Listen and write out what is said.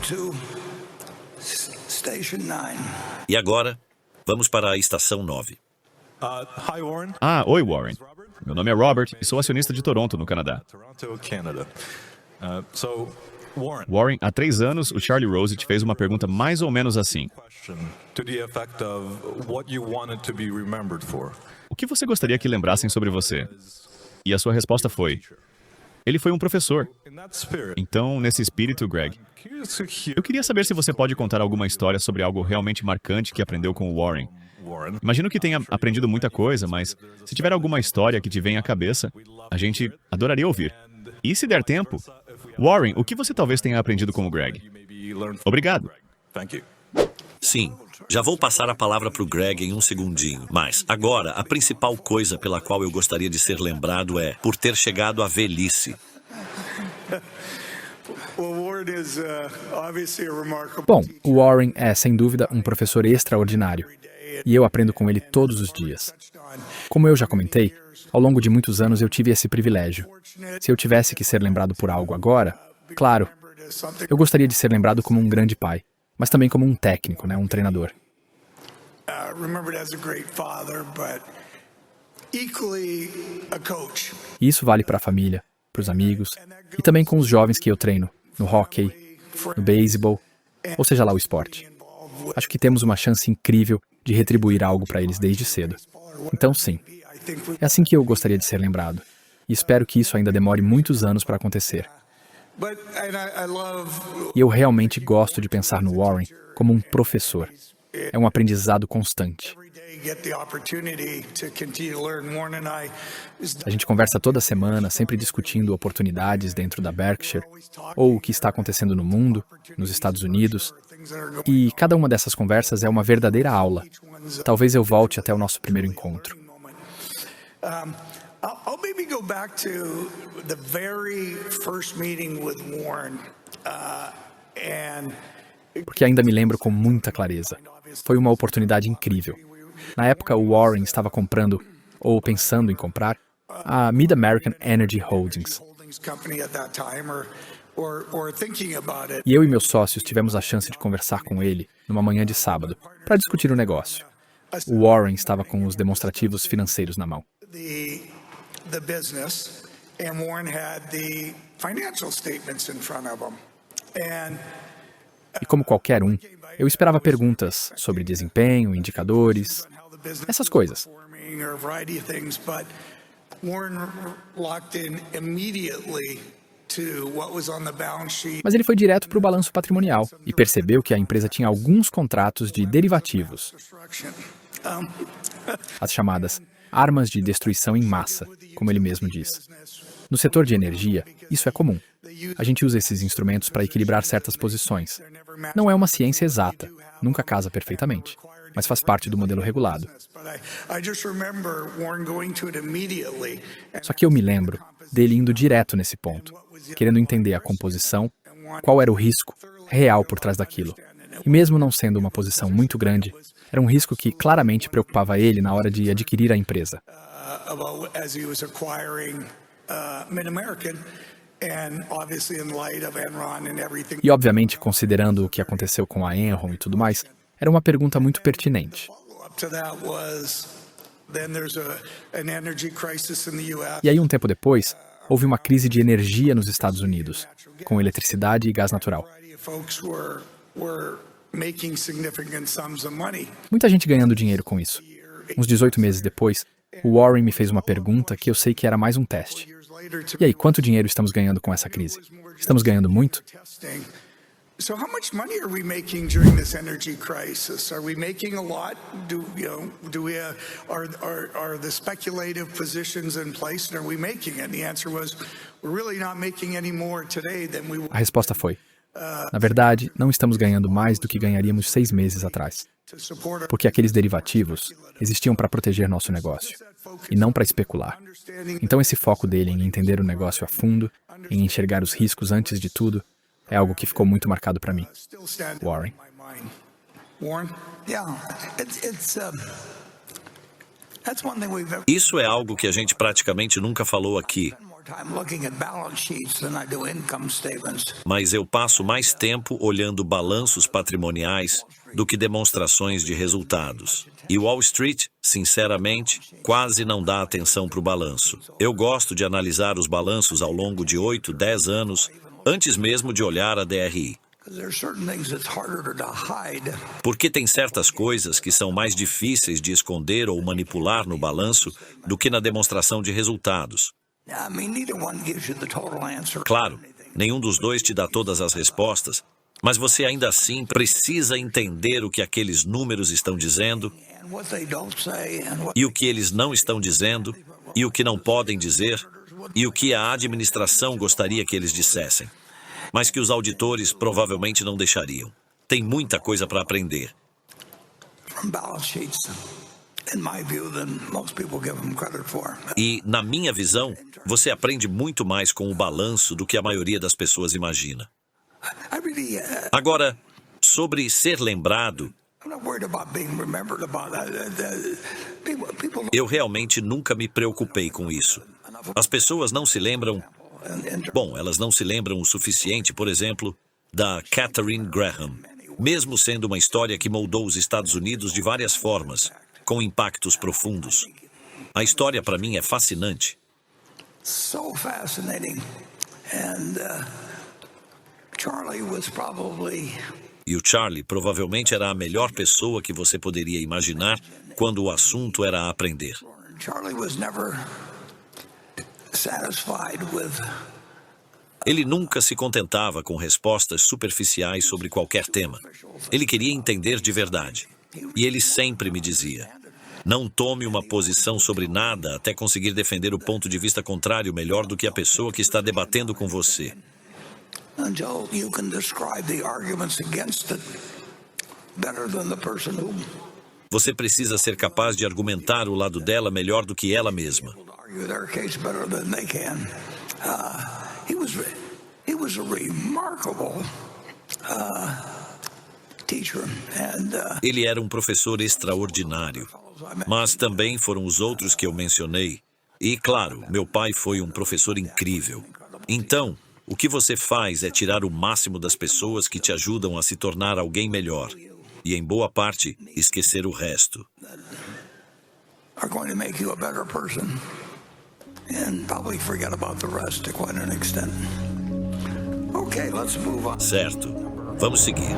to Station 9. E agora, vamos para a Estação 9. Hi, Warren. Oi, Warren. Meu nome é Robert e sou acionista de Toronto, no Canadá. Toronto, Canada. Warren, há 3 anos, o Charlie Rose te fez uma pergunta mais ou menos assim. To the effect of what you wanted to be remembered for. O que você gostaria que lembrassem sobre você? E a sua resposta foi: ele foi um professor. In that spirit, Então, nesse espírito, Greg, curious to hear eu queria saber se você pode contar alguma história sobre algo realmente marcante que aprendeu com o Warren. Warren. Imagino que tenha aprendido muita coisa, mas se tiver alguma história que te venha à cabeça, a gente adoraria ouvir. E se der tempo, Warren, o que você talvez tenha aprendido com o Greg? Maybe learn from Obrigado. Thank you. Sim, já vou passar a palavra para o Greg em um segundinho. Mas, agora, a principal coisa pela qual eu gostaria de ser lembrado é por ter chegado à velhice. Bom, o Warren é, sem dúvida, um professor extraordinário. E eu aprendo com ele todos os dias. Como eu já comentei, ao longo de muitos anos eu tive esse privilégio. Se eu tivesse que ser lembrado por algo agora, claro, eu gostaria de ser lembrado como um grande pai, mas também como um técnico, um treinador. E isso vale para a família, para os amigos e também com os jovens que eu treino, no hóquei, no beisebol, ou seja lá o esporte. Acho que temos uma chance incrível de retribuir algo para eles desde cedo. Então, sim, é assim que eu gostaria de ser lembrado. E espero que isso ainda demore muitos anos para acontecer. E eu realmente gosto de pensar no Warren como um professor. É um aprendizado constante. A gente conversa toda semana, sempre discutindo oportunidades dentro da Berkshire, ou o que está acontecendo no mundo, nos Estados Unidos. E cada uma dessas conversas é uma verdadeira aula. Talvez eu volte até o nosso primeiro encontro. I'll maybe go back to the very first meeting with Warren, Porque ainda me lembro com muita clareza. Foi uma oportunidade incrível. Na época, o Warren estava comprando, ou pensando em comprar, a Mid-American Energy Holdings. E eu e meus sócios tivemos a chance de conversar com ele numa manhã de sábado, para discutir o negócio. O Warren estava com os demonstrativos financeiros na mão. the business, and Warren had the financial statements in front of him. E como qualquer um, eu esperava perguntas sobre desempenho, indicadores, essas coisas. Mas ele foi direto para o balanço patrimonial e percebeu que a empresa tinha alguns contratos de derivativos, as chamadas armas de destruição em massa, como ele mesmo diz. No setor de energia, isso é comum. A gente usa esses instrumentos para equilibrar certas posições. Não é uma ciência exata, nunca casa perfeitamente, mas faz parte do modelo regulado. Só que eu me lembro dele indo direto nesse ponto, querendo entender a composição, qual era o risco real por trás daquilo. E mesmo não sendo uma posição muito grande, era um risco que claramente preocupava ele na hora de adquirir a empresa. E obviamente, considerando o que aconteceu com a Enron e tudo mais, era uma pergunta muito pertinente. E aí, um tempo depois, houve uma crise de energia nos Estados Unidos, com eletricidade e gás natural. Muita gente ganhando dinheiro com isso. Uns 18 meses depois, o Warren me fez uma pergunta que eu sei que era mais um teste. E aí, quanto dinheiro estamos ganhando com essa crise? Estamos ganhando muito? So how much money are we making during this energy crisis? Are we making a lot? Are the speculative positions in place, and are we making it? And the answer was, we're really not making any more today than we. A resposta foi: na verdade, não estamos ganhando mais do que ganharíamos 6 meses atrás. Porque aqueles derivativos existiam para proteger nosso negócio, e não para especular. Então esse foco dele em entender o negócio a fundo, em enxergar os riscos antes de tudo, é algo que ficou muito marcado para mim. Warren. Isso é algo que a gente praticamente nunca falou aqui. time looking at balance sheets than I do income statements. Mas eu passo mais tempo olhando balanços patrimoniais do que demonstrações de resultados. E Wall Street, sinceramente, quase não dá atenção para o balanço. Eu gosto de analisar os balanços ao longo de 8, 10 anos, antes mesmo de olhar a DRI. Porque tem certas coisas que são mais difíceis de esconder ou manipular no balanço do que na demonstração de resultados. Claro, nenhum dos dois te dá todas as respostas, mas você ainda assim precisa entender o que aqueles números estão dizendo e o que eles não estão dizendo e o que não podem dizer e o que a administração gostaria que eles dissessem, mas que os auditores provavelmente não deixariam. Tem muita coisa para aprender. E, na minha visão, você aprende muito mais com o balanço do que a maioria das pessoas imagina. Agora, sobre ser lembrado, eu realmente nunca me preocupei com isso. As pessoas não se lembram... Bom, elas não se lembram o suficiente, por exemplo, da Katharine Graham, mesmo sendo uma história que moldou os Estados Unidos de várias formas, com impactos profundos. A história, para mim, é fascinante. E o Charlie provavelmente era a melhor pessoa que você poderia imaginar quando o assunto era aprender. Ele nunca se contentava com respostas superficiais sobre qualquer tema. Ele queria entender de verdade. E ele sempre me dizia: não tome uma posição sobre nada até conseguir defender o ponto de vista contrário melhor do que a pessoa que está debatendo com você. Você precisa ser capaz de argumentar o lado dela melhor do que ela mesma. Ele era um professor extraordinário, mas também foram os outros que eu mencionei. E, claro, meu pai foi um professor incrível. Então, o que você faz é tirar o máximo das pessoas que te ajudam a se tornar alguém melhor. E, em boa parte, esquecer o resto. Certo. Vamos seguir.